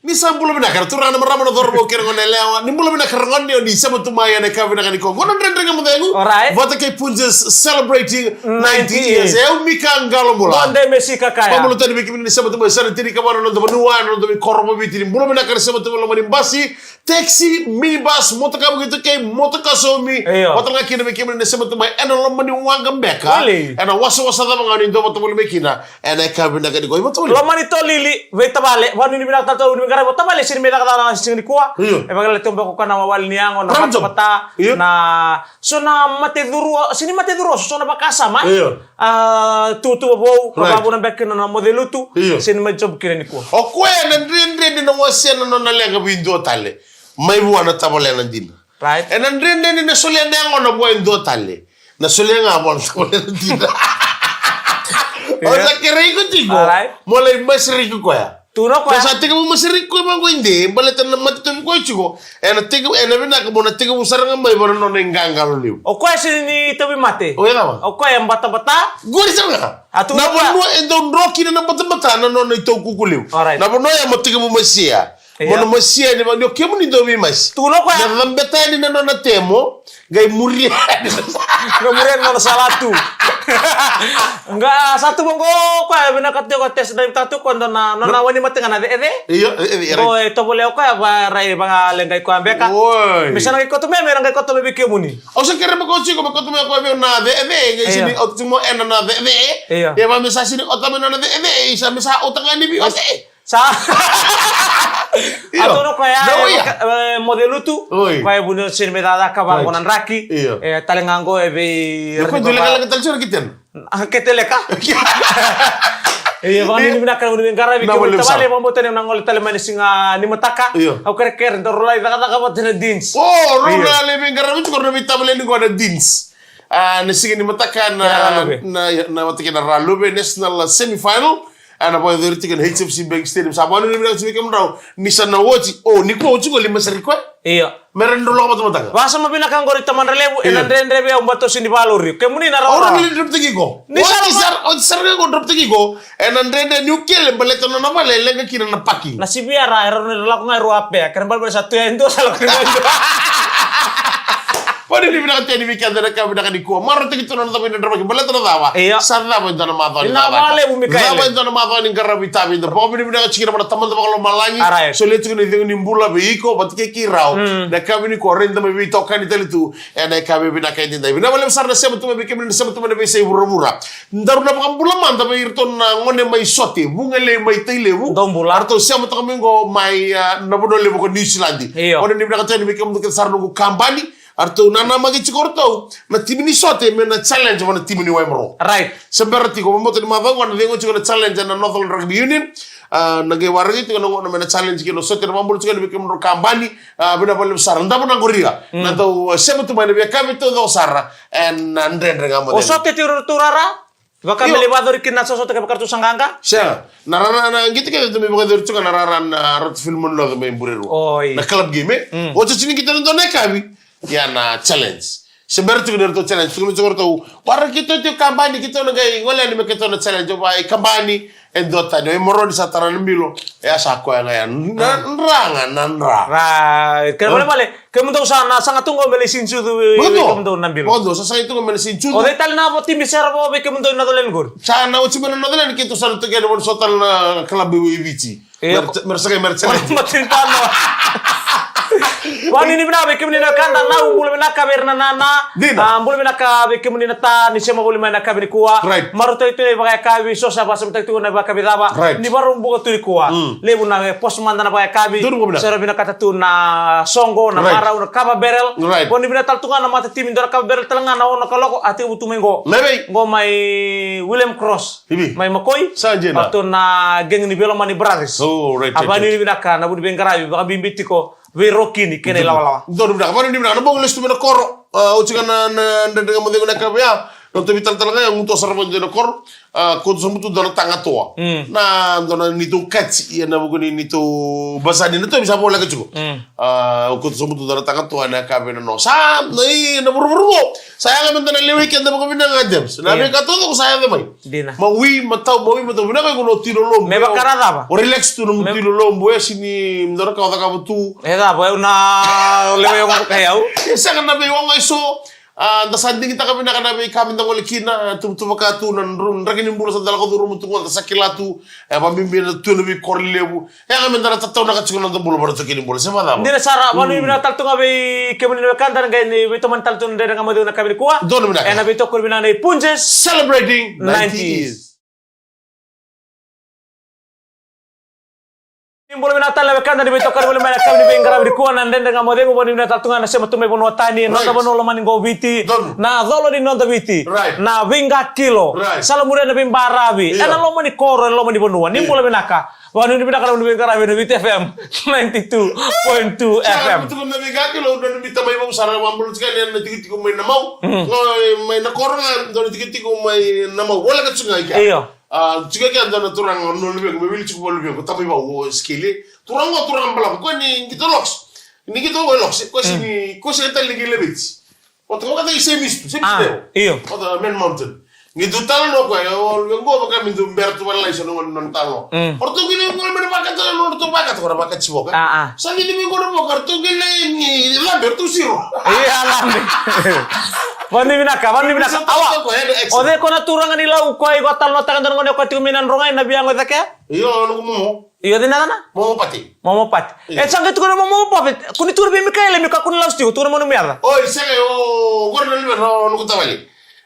Ni sambulo bina kar turana marama na dorbo kira ngone lewa. Ni mulo bina kar ngone di sama tumaya ne kavina kani ko. Ngono ndendre ngamu dengu. Alright. Vota ke punjes celebrating 90 years. Eu mika ngalo mula. Onde Messi kakaya. Pamulo tani biki ni sama tumaya sara tiri kamano no domanua no domi kormo biti. Mulo bina kar sama tumaya mani basi taxi minibus motoka begitu ke motoka somi. Motoka kini biki ni sama tumaya eno lo mani wanga beka. Eno wasa da mangani ndo motoka bekina. Eno kavina kani ko. Lo mani to lili veta bale. Wanu ni bina tato ni gara bota bale sini meda kata sini kuwa. E bagala tombe ko kana wal niango na pata na sona mate duru sini mate duru sona bakasa ma. Tu bo ko babu na bekena na modelu tu sini ma job kire ni kuwa. O ko na ndrende no wasena no na lenga bindo tale. Mai buana tabale na dina. Right. E na ndrende ni sole ndango na bo ndo tale. Na sole nga bon tabale na dina. O sa kire ko tigo. Mole masri ko ya. Tuno ko sa tiga mo masiri ko mango hindi balatan na matitum ko chigo ena tiga ena bina ka bona tiga usaranga may bona no ngangalo liu o ko sini tabi mate o yama o ko yang bata-bata gori sanga na bono endo roki na bata-bata na no ito kukuliu na bono ya matiga mo masia bono masia ni bagyo kemo ni domi mas tuno ko na lambeta ni na na temo gai muria kemudian nomor salatu enggak satu monggo ko bina katyo ko tes dari tatu ko na wani mate ngana ede iyo oh to boleh ko ba rai ba lengai ko ambeka misana ko to me ngai ko to be kemuni o se kere ko chiko ko to me ko be na ede sini otimo ena na ede ya ba misa sini otamo na ede isa misa utangani bi ose sa atau kaya modelu tu kaya bunyi sini medada kabang konan raki talenganggo ebe ko dile kala ketal sur kiten keteleka iya bang ini binakar udah bengkara bikin tabale mau botan yang nangol tale manis singa ni mataka au ker rolai taka botan dins rolai bengkara itu karena bitabale ni ada dins na singa ni mataka na mataka na ralube national semifinal ana boy the ticket HFC Bank Stadium sabano ni bilang sini raw Nissan na wochi ni ko wochi ko lima sariko iya merendo lo kamu taga basa mabina kan gori taman relevu enandre be umbato sini baluri kemuni na raw orang ni drop tigi ko Nissan ko drop tigi ko enandre ni ukele baleto na vale lenga kina na paki na sibiara error ni la ko ngai ruape kan bal satu ya endo salo Pode ni binaka tani weekend na ka binaka di ko maro tigi tono na binaka drop baleto na dawa sarna bo ndana ma ni na vale bu mikael na bo ndana ma ni garabi tabi ndo bo ni binaka chikira mana taman ko lo malangi so letu ni ni mbula be iko batike ki raw na ka bini ko renda me bi tokani telitu e na ka be binaka ndinda bina wala sarna sema tuma be kemni sema tuma be sey burura ndaru na kam bula man tabe irton na ngone mai sote bungale mai teilewu arto sema to kamingo mai na bodo lebu ko New Zealand on ni binaka tani be kemni ke sarno ko kambani arto nana magi cikorto na timini sote me na challenge wana timini waimro right seberti ko moto ni mavang wana dengo cikona challenge na Northern Rugby Union na ge wargi to no me na challenge kino sote na mambul cikona be kemro kambani bina bole sar nda bona goria na to sebetu mane be kamito do sara en ndendre ngamo o sote turara baka melebador kina sosote ke kartu sanganga sha narana na gitu ke to me bukador cikona nararan rot filmun lo me burero na club game o cini kita ndo nekabi ya na challenge seberti benar to challenge tu to war kita tu kampanye kita ngai ngole ni kita na challenge ba kampanye endota no moro di sataran mbilo ya sako ya ngan nrangan right kan boleh kamu tahu sana sangat tunggu melisin tu kamu tahu nambilo bodo sa itu melisin tu o detal na bo tim besar bo be kamu tahu na dolen gor sana uci mana na dolen kita sana tu ke bon sotal na club wiwici mersake matintano Wani ni bina beke muni na kanda na umbule bina kaberna nana umbule bina ka beke muni na ta ni sema bule bina kabini kuwa maruto itu baka kabi sosa basa mta itu na baka biraba ni baru mbuga tu kuwa lebu na pos manda na baka kabi sero bina kata tu na songo na mara una kaba berel wani bina tal tunga na mata tim indora kaba berel telanga na ona kaloko ati utu mengo go mai William Cross mai makoi atau na geng ni belo mani braris abani ni bina ka na budi bengarabi baka bimbiti ko we rokini kene lawa do dum da bani dim na bo ngeles tu mena koro o ci kana na ndanga mo de na ka ya Nonto vital talaga yang untuk sarapon dina kor kod samutu dona tanga toa. Na dona nito katsi ya na buguni nito basani nito bisa bola kecuko. Kod samutu dona tanga toa na kabe no sam nai na buru-buru. Saya kan mentana le weekend na buguni na James. Na be katoto ko saya demai. Dina. Mawi matau bina ka kuno tiro lombo. Me bakarada ba? O relax tu no tiro lombo ya sini mdora ka ka butu. Eda ba una lewe yung kayaw. Sa kan na be wong iso dasanding kita kami nakanabi kami nang walikina tumtumakatunan run ragin imbula sa dala ko duro mutungon sa kilatu pamimbi na tuno bi korlebu kami ndara tataw na katsugon ng bulo para sa kinimbula sa madam Dina sara manu ibina talto nga be kemuni na kandar nga ni bito man talto na nga madu na kami kuha. Doon na na bito ko bina na Punjes celebrating 90s. Boleh menatal na kanda ni bito kar boleh mana kami ni ngara kuha na ndenda nga modeng boleh menatal tunga na sema tume bono tani no bono lo mani go biti na zolo di nonda biti na vinga kilo sala mure na bimbarabi ana lo mani koro lo mani bonua ni boleh menaka wanu ni binaka ni ngara ni biti FM 92.2 FM Betul na vinga kilo do ni tamay mo sara wambul sekali na tikiti ko may namaw may na koro nga do tikiti ko may namaw wala ka tsunga iyo juga kan dana turang no lebih memilih cukup lebih tapi bawa skill turang bala ko ni gitu loks ini gitu loks ko sini entar lagi lebih waktu kata semis iyo waktu main mountain gitu talo no ko yo go baka mindu bertu wala iso no talo orto gini ngol men baka talo no to baka to baka chiboka sa gini mi go no baka to gini ni la bertu siro iya lambe Wani binaka awa ode kona turanga ni lau ko ay gotal no tangan ngone ko tiuminan rongai na biango take iyo no mo iyo dinana mo pati sangat ko mo pati kuni tur bi mi kay mi ka kun laus tiu tur mo no miada oh isega yo gorna libe no ko tawali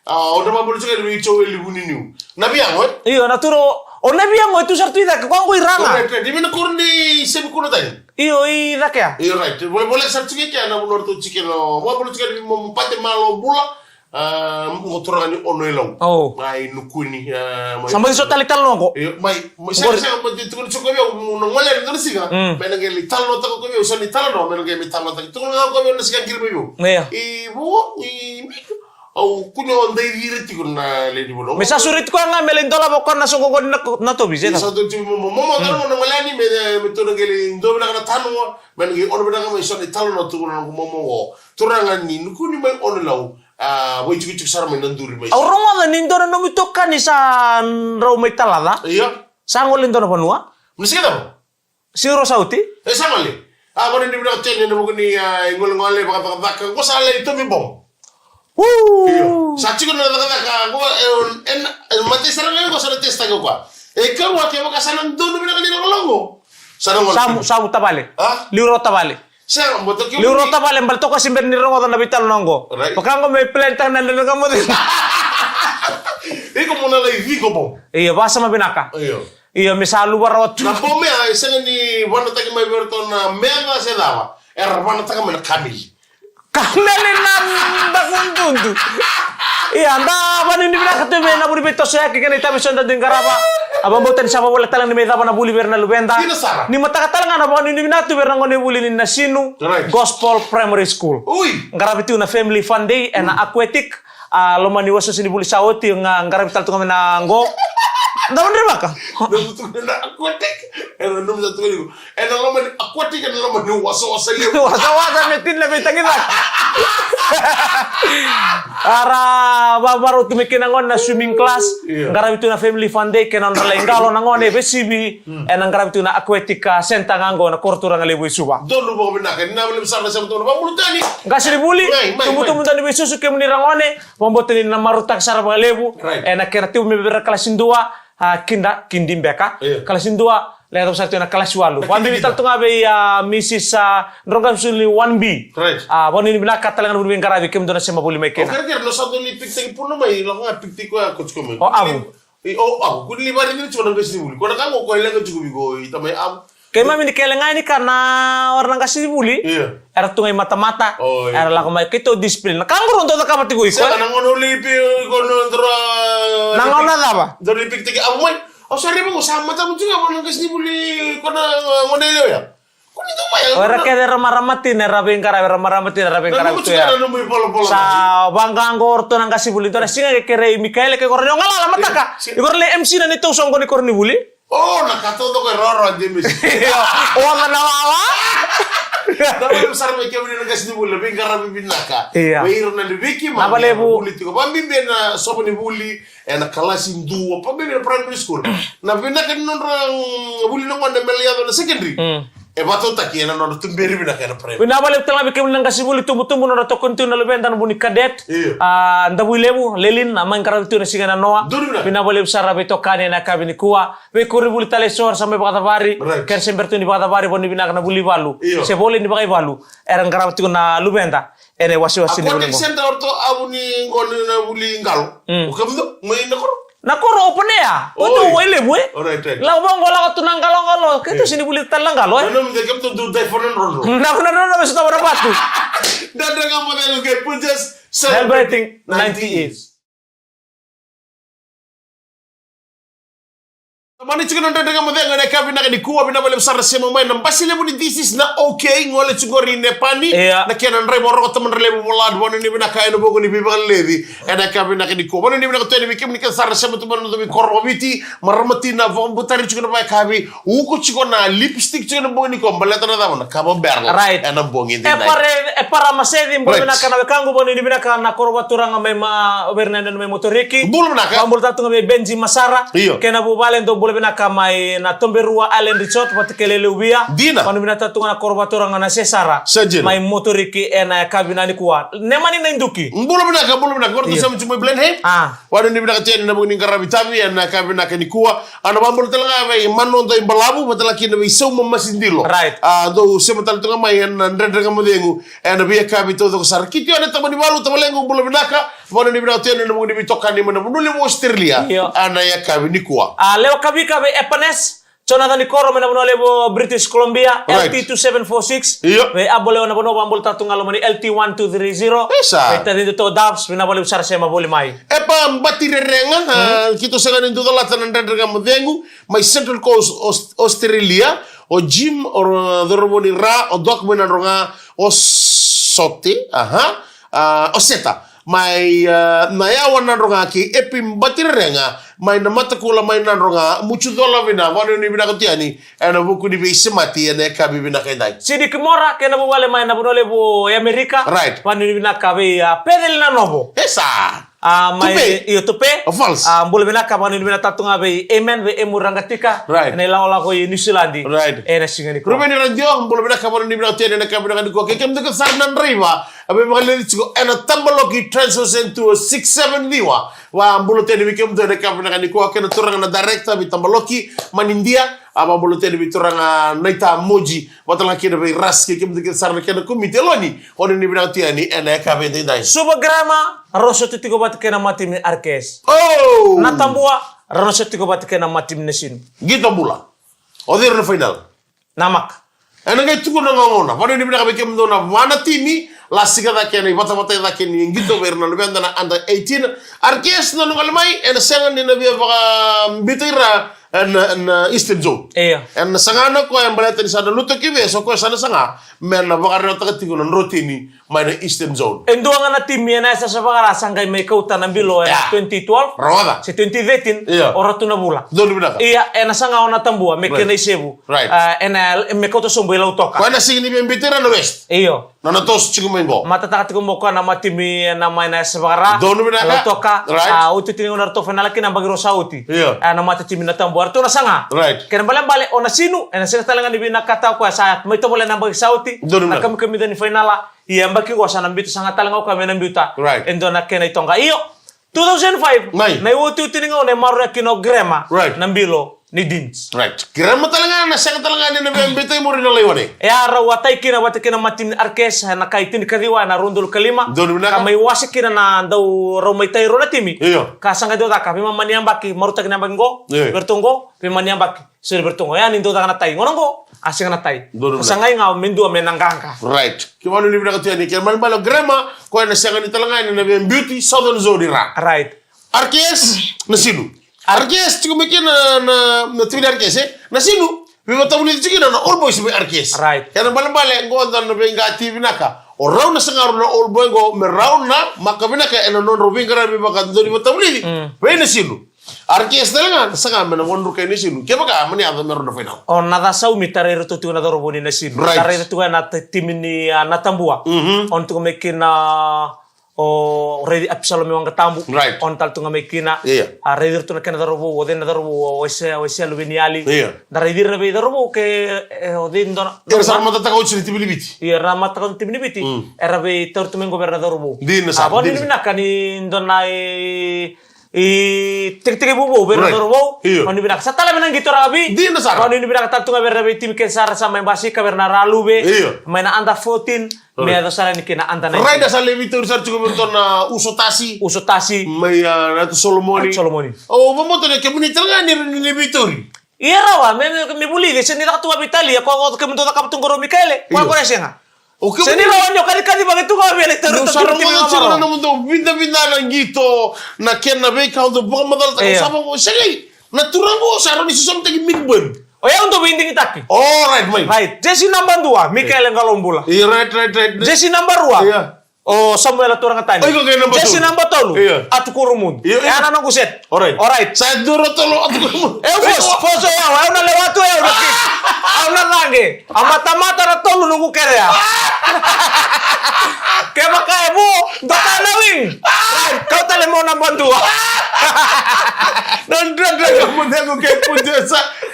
oda mabulu juga di cowe libuni niu nabi ango iyo na turo o nabi ango tu sartu ida ko ngo iranga di mana kurni sebi kuno tadi iyo i dakya iyo right boleh sartu ke kana bulor to chicken no mo bulu juga di mo pate malo bula mo turani ono elaw mai nukuni sampai so tali tal nongo mai saya mo di tukun choko yo no ngale ndo siga mena ngeli tal no tako ko yo sani tal no mena ngeli tal no tako tukun ko yo no siga kirbe yo i bo i au kunyo ndai diriti kuna le di bono mesa surit ko nga melendola bokon na songo na to bise sa to ti mo daro no malani me to ngeli ndo bela kana tanu men ngi ono bela ngam so ni talo no to no mo turanga ni nukuni mai ono law boy cukup sar men nduri mai au ronga ni ndo no mitoka ni sa ro metalada iya sango lindo no panua mesti kada siro sauti sangole ko ni bela tene no ni ngol baka ko sala itu mi bom Sachi ko na nakaka ko mati sarang ko sa testa ko kwa ikaw wa kaya makasanan doon na kanila lango samu tabale liuro tabale sa mo to liuro tabale mbal to ko simber ni rongo na bital nongo pakango may planta na nga mo din iko mo na live ko po iya basa mabinaka iya misalu warot na po me isa ni wano tagi may berto na mega se dawa wano tagi may kamil Kamelin nanda kuntundu. Iya, anda bani ni bila katu be na buri beto saya kikene tabi sonda dengaraba. Abang boten sama bola talang ni meta bana buli berna lubenda. Ni mata katalang ana bani ni binatu berna ngone buli ni nasinu Gospel Primary School. Ngarabi tu na family fun day and aquatic. Loma ni waso sini buli sawoti nga ngarabi tal tu ngamena ngo. Nda bener baka. Na aquatic. Eno num satu ni. Eno loma ni aquatic eno loma ni waso liu. Waso metin le betangin lah. Ara baru tumikin nangon na swimming class ngarabi tu na family fun day kenon relengalo nangon e besibi en ngarabi tu na aquatic center ngango na kortura ngalebu suba dolu bo binaken na wala besar sa to ba mulutani ngasi dibuli tumutu tani besusu ke muni rangone bomboteni na marutak sar ngalebu en akerti umi ber kelas 2 kindimbeka kelas 2 Leto satu na kelas 8. Wambi vital tu ngabe ya Mrs. Ndronga suli 1B. Wani ni bina katalangan bulu ngarabi kem dona sema buli mekena. Oke no satu ni piktek puno mai lo nga piktek ko coach ko. Abu. Abu kun li bari ni chona ngasi buli. Ko na kango ko ilang ko bigo itamay abu. Kay mami ni kelenga ini karena orang kasi buli. Era tungay mata-mata. Era la ko may kito discipline. Kangro ndo ta kapati ko iko. Sa nangon lipi ko no ndra. Nangon na ba? Doli piktek abu mai. Oh sorry mo sama tamu juga mau nangkas ni buli kona modelo ya. Kunito pa yan. Ora kaya ramaramatin na rabing kara ramaramatin na rabing kara itu ya. Sa banggang gorto nang kasibuli to na singa kere Mikael ke korno ngala mataka. Ikorle MC na nito song ko ni korni buli. Oh, nakatoto ko roro James. Oh, manawawa. Dapat besar mereka punya negara sini boleh, tapi karena binaka. Iya. Bayar nanti beki mana? Apa lebu? Buli tiga, pambi bena sopo ni buli, enak kelas dua, pambi bena primary school. Nah binaka ni orang buli nongwan dan melihat orang secondary. Bato tak kena nong tumberi binaka na primary. Bina balik telah bikin nang kasih buli tumbuh-tumbuh nong tokon tu nalu bentan buni kadet. Anda buli lebu lelin, amain karena itu nasi kana noa. Bina balik besar rabi tokane nak kabini kuah. Bekuri buli tali sor sampai bakata bari. Kersen bertu di bakata bari boni bina kana buli balu. Seboli di bakai balu. Erang karena itu na lu benta. Ene wasi-wasi ni buli. Aku center orto abu ni ngoni na buli ngalo. Bukan tu, main nakor. Nakoro open ya. Itu wile bu. Lah bang gola ka tunang kalau itu sini buli talang kalau. Mana menjadi tu tu teleponan rondo. Nah, mesti tahu berapa tu. Dan dengan model kayak pun just celebrating 90 years. Mani chuko nanda dengan model ngene ka bina ni kuwa bina bale besar sema mai na basile mu this is na okay ngole chugori ne pani na kenan re moro temen rele mu lad woni ni bina ka eno bogo ni bibal levi ena ka bina ni kuwa ni bina ko tele mi kim ni ka sar sema tu bana mi korobiti marmati na vom butari chuko na ka bi u ko chuko na lipstick chuko na bogo ni ko baleta na dama na ka bo berla ena bongi ndi e para masedi mbo bina kana kangu boni ni bina kana korbaturanga me ma bernando me motoriki bul bina ka bul tatu me benji masara kena bu balen do bina kamai na tomberua Allen Resort patikele lewia panu bina tatunga na korbatora ngana sesara mai motoriki ena kabina ni kuat nemani na induki bulu bina gordo sama cuma blend he wadu ni bina katien na bugni karabitabi ena kabina ni kuat ana bambul telanga mai manon to imbalabu matalaki na iso mamasindilo do sema taltunga mai ena ndrenga modengu ena biya kabito to sarkiti ana tamani balu tamalengu bulu bina ka wadu ni bina katien na bugni bitoka ni mana buduli mo Australia ana ya kabini kuat leo kabe Epanes Jonathan Nikoro mena bono lebo British Columbia LT2746 we abole ona bono bambol tatunga lomani LT1230 we tadi to dabs mena bole besar sema bole mai epa batire renga kito sengan into la tanan renga modengu my Central Coast Australia o Jim or doroboni ra o dok mena ronga o sote o seta mai naya wana ronga ki epim batire renga mai na mata kula mai na ronga muchu dola vina wanu ni bina katiani ana buku di bisi mati ene kabi bina kaidai sidi kimora kena bu wale mai na bonole bu Amerika wanu ni bina kabe pedel na novo esa mai iyo tupe false mbule bina ka wanu ni bina tatunga be amen be emurangatika ne la ko New Zealand ena singani ko rubeni radio mbule bina ka wanu ni bina tiene na kabi na ko kem de sarnan riva abe magale chiko ena tambaloki translucent to 67 liwa wa mbulu tiene bikem de kabi na ko kena turang na director bitambaloki manindia aba mbulu tiene bituranga naita moji watala kina be raski kem de sarna kena komite loni oni ni bina tiene ena kabi de dai suba grama roso titigo bat kena mati mi arkes natambua roso titigo bat kena mati mi nesin gitu bula odir no final namak ena ngai tuko na ngona wanu ni bina kem do na wana timi la sigada kene bata da kene ngito berna no benda na under 18 arkes no ngalmai ena sengan ni na bia bitira en Eastern Zone. En sangana ko yang balatan sana luto kibe so ko sana sanga men na bakar na takatigo non rotini may na Eastern Zone. Endo nga na team na sa bakara sangay may kauta ng bilo 2012. Rawada. Si 2013 orato na bula. Donu binaka. Iya ena sanga ona tambua me kena isebu. Ena me kauta sombo ila utoka. Ko na singini be bitira no west. Iyo. Na tos chigumengo. Mata takatigo mo ko na matimi na may na sa bakara. Donu binaka. Utoka. Uti tingo na to final kina bagiro sauti. Na mata timi na tambu arto na sanga. Kena bale ona sinu ena sina talangan ni binakata ko sa may to bale na bagi sauti. Na kami dan finala iya mbaki ko sana mbito sanga talangaw kami na mbita. Endo na kena itonga iyo 2005 na iwuti tiningaw na maru kino grema na mbilo ni Dins. Grema talaga na sanga talaga ni na mbita mo rin na layone. Ya rawatay kina matim arkes na kaitin kariwa na rondol kalima. Kamay wasi kina na daw romay tayo na timi. Kasanga daw taka pima maniambaki marutag na bango bertunggo pima maniambaki sir bertunggo ya nindo taka na tayo ngongo asing na tayo. Kasangay nga mendo menangangka. Kimano ni bina katiani kaya malo grema ko na sanga ni talaga ni na beauty southern zone ra. Arkes na sinu. Arkes chiko mekin na tibid arkes na sinu Viva tabuli chiki na all boys be arkes. Right. Kana bale ngo dan be ngati binaka. O rauna sangaru na all boy go me rauna makabinaka ena non robingara be baka doni tabuli. Be silu. Arkes dalangan sanga mena wonru kay silu. Kaya baka mani ada meron na final. O nada sau mitare to tu na doroboni na silu. Tare tu na timini na tambua. On tu mekina o redi Absalom yung katambu on tal tunga mekina a redir tu na kana darobo o den darobo o ese lubiniali da redir na be darobo ke o den don era sarmata ta ko chini tibilibiti era mata ko tibilibiti era be tortu men gobernador bo din sa bon ni nakani don na tek bubu gobernador bo on ni binak satala menang gitu rabi din sa on ni binak ta tunga berbe tim ke sar sama embasi ka berna ralube maina anda 14 me ada sala ni kena anda na raida sale vitor sar chugo berton na usotasi may na solomoni o vamos to ke muni tranga ni vitori irawa me buli de seni tua Italia ko ke mundo da kaptung goro Michele ko ko resenga seni lawan yo kali bagi tu ko bele ter ter na mundo vinda langito na kenna be ka do bo madal ta sabang ko segi na turango saro ni susom tagi minben. Oh ya untuk binding itaki. Oh right, mate. Right. Jesse number 2, Michael Ngalombula. Iya right. Jesse number 2. Iya. Oh Samuel Aturang Tani. Jesse number 3. Atu Kurumund. Ya anak kuset. Alright. Saya duro tolo atu Kurumund. Foso ya, na lewatu ya udah. Na lange. Amata-mata na tolo nunggu kere ya. Kaya makaya mo, dota nawing. Right. Kau tali mo number 2. Nandra kamu tengok kayak punya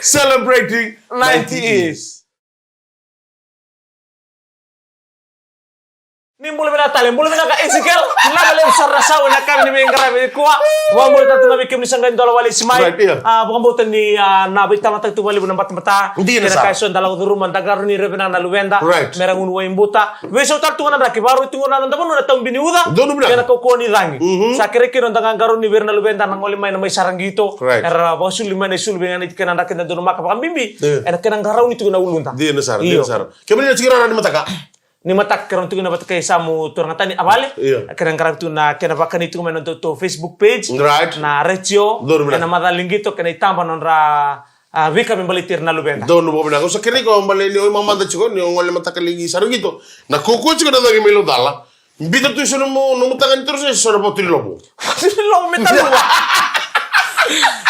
celebrating 90 years. Ni mulai ka Ezekiel, nagale sarasa na kami ni ngarabe kuwa. Wa mo tatu nabi kim ni sanggan dolo wali simai. Bukan boten ni nabi tamatag tu wali bunang mata. Kena kaison dalau duruman tagar ni rebena na luwenda. Merang unwa imbuta. Weso tatu na braki baru tungo na ndaman na tong biniuda. Kena ko ni rangi. Sa kireki non tangang garu ni berna luwenda nang oli may na may sarangito. Era bosul lima na sul bengan ikena ndak na dono maka pakambimbi. Era kena garau ni tu na ulunta. Dia nasar. Kemana cikira ni mataka? Ni matak karon tu na bat kay samu turang tani abale kadang-kadang tu na kena bakan itu menon to Facebook page na Recio na madalinggito kena itamba non ra wika membalitir na lubenda don bo bina ko sa kiri ko mbali ni mamanda chiko ni ngole matakaligi sarungito na kuko chiko na dagi melo dala bitar tu sono mo no mutakan terus sono potri lobo metaluwa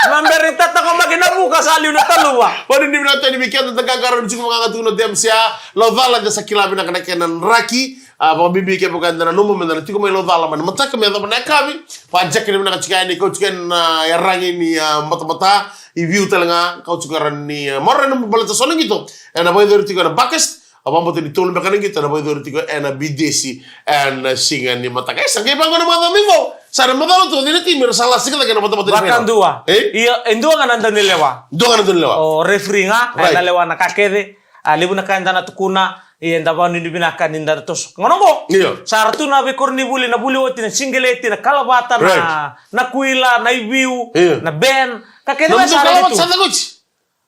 Mamberita ta ko magina buka sa aliw na taluwa. Pwede hindi natin ibigyan ng nagkakaroon siguro mga katulad dem siya lodala sa kilabi na kanakenan raki mga bibigyan po kanda na numum na tiko may lodala man mataka may na kami pajak ni na kachikan ni coach ken yarangin ni mata-mata i-view talaga coach karan ni mara na balata sono gito na boy dito ko na bakest abang bote ni tulong bakanan kita na boy dito ko na bidesi and singan ni mataka sa kay bango na mga amigo. Sana madalo to dili timir salah sikit lagi na mata-mata. Bahkan dua. Iya, endua nga nanda nilewa. Dua nga nanda nilewa. O referee nga na lewa na kakede. Libu na kanda na tukuna. Iya ndaba ni binaka ninda tos. Ngono ko. Saratu na be korni buli na buli woti na singeleti na kalabata na kuila na ibiu na ben. Kakede ba saratu.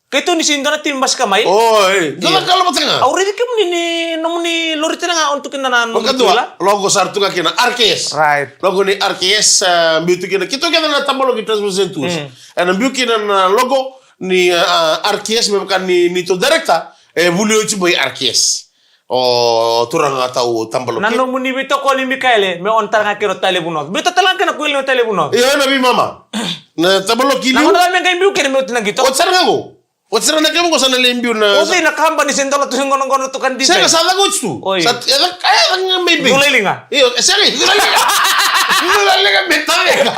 Kaito ni sindana timbas kamay. Oh, dalam kalabat nga. Already kamu ni nomuni lorite nga untuk kinanan. Pagkadua, logo sartu ka kina RKS. Right. Logo ni RKS biutu kina. Kito kina na tambalo kita presentus. And biu kina na logo ni RKS memang ni nito direkta vulio ci boy RKS. O turang nga tau tambalo. Nano muni bito ko ni Mikaele me ontar nga kiro telebunot. Bito talang kana kuil no telebunot. Iya nabi mama. Na tambalo kili. Namo na men kay biu kina me tinang gito. O tsara nga go. What's the name of the limbu na? Okay, nakahamba ni sendalo tu yung ngono tu kan di. Saya salah coach tu. Sat, kaya lang maybe. Dulilinga. Iyo, sorry, dulilinga. Dulilinga mental ya.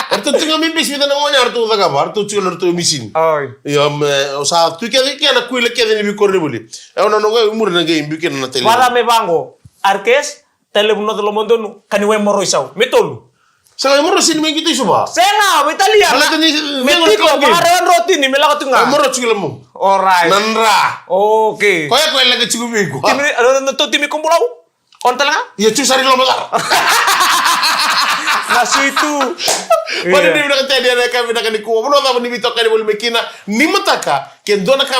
Artu tinga maybe sida na ngonya artu daga ba, artu chulo artu misin. Oy. Iyo, sa tu kaya na kuila kaya ni bikorne boli. Ono no umur na game bikin na tele. Wala me bango. Arkes telebuno do mondo no kaniwe moroisaw. Metolu. Sa mo rosin mo gitu iso ba? Sena, Italia. Wala tani metiko marewan roti ni melako tunga. Mo rochi mo. Alright. Nanra. Okay. Koya ko lagi chigubi ko. Timi ano to timi kumbulaw? On talaga? Ya chu sari lo mala. Nasu itu. Pada ni bina kata dia nak bina kani kuwa. Mano tahu ni bito kani boleh mekina ni mataka kendo nak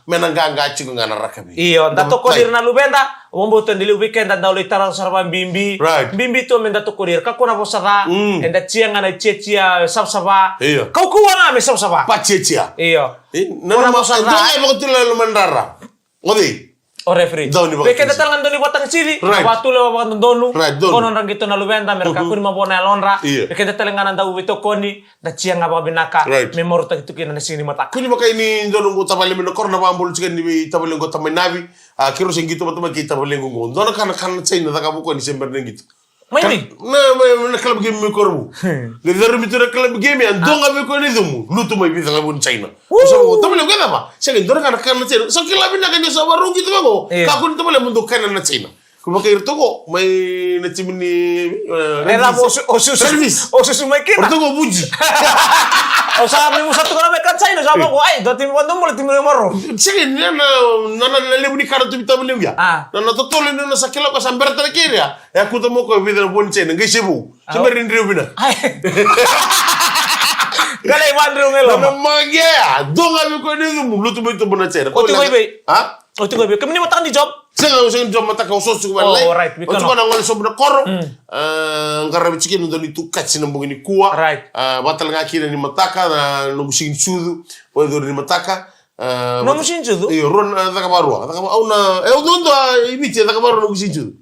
menanganga ciku ngana rakabi. Iyo, dato kodir na lubenda, wambo to ndili weekend and dauli tarang sarva bimbi. Right. Bimbi to men dato kodir kako na bosara, and that chia ngana chia sabsaba. Iyo. Kau kuwa na me sabsaba. Paciecia. Iyo. Nana mo sa dong mo tula lumandara. Ngodi. O referee. Weekend datangan doni batang siri. Right. Watu le batang donu. Right, donu. Konon rang gitu na lubenda mereka kuni mabona alonra. Weekend datangan nanda uwito koni da chia ngaba binaka. Right. Memor tak itu kina sini mata. Kuni maka ini donu ko tabale min korna bambul cikan ni tabale ko tamay nabi. Kiro sing gitu matuma kita tabale ngo. Donu kan China taka buko ni sember gitu. Maini. Na club game mi korbu. Le daru mi tura club game an donga mi ko ni dumu. Lutu mai bisa ngabun China. So tabale ko apa? Sige donu kan China. So kila bina kan so baru gitu bango. Kakun tabale mundu kan na China. Kuma kayo ko may nachimini Nela osus mai kina. Orto ko buji. O sabi mo sa to na may China sabi ko ay dati mo ndong mo timo moro. Sige na lebu ni karatu bitamu lebu ya. Na totole na sa kilo ko sa berta na kira. Ya kuto mo ko vidar bon China ngai sebu. Semerin bina. Gale mandro ngelo. Na magya. Donga mi ko ni mu lutu mo to bona China. O tingoy be. Ha? O tingoy be. Kami ni matang di job. Sing job mata ka usos ko balay. Oh, right. O ko na ngol sobra koro. Ngarabi chicken ndo ni tu katsi na mbugini kuwa. Right. Batal nga kina ni mataka na no musin chudu. O do ni mataka. No musin chudu. Iyo ron taka barua. Taka au na ndo ibiti taka barua no musin chudu.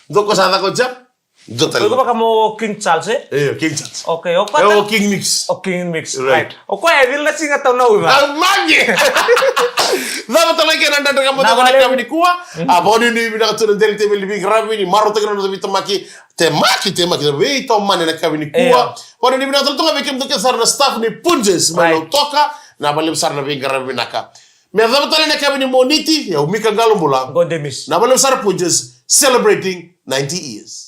Ndo ko sa taka jap. Ko ba kamo King Charles eh? Iyo King Charles. Okay, o pa. King Mix. O King Mix. Right. O ko e vil na singa taw na uba. Magi. Dama talaki nanda taka mo taka kami ni kuwa. Aboni ni bina katuna del tebe libi gravi ni maro taka no bitamaki temaki we to mane na kami ni kuwa. Poni ni bina tulunga bekem to kesar na staff ni Punjes malo toka na bali besar na gravi naka. Me dama talaki na kami ni Moniti ya umika galombula. Gondemis. Na bali besar Punjes celebrating 90 years.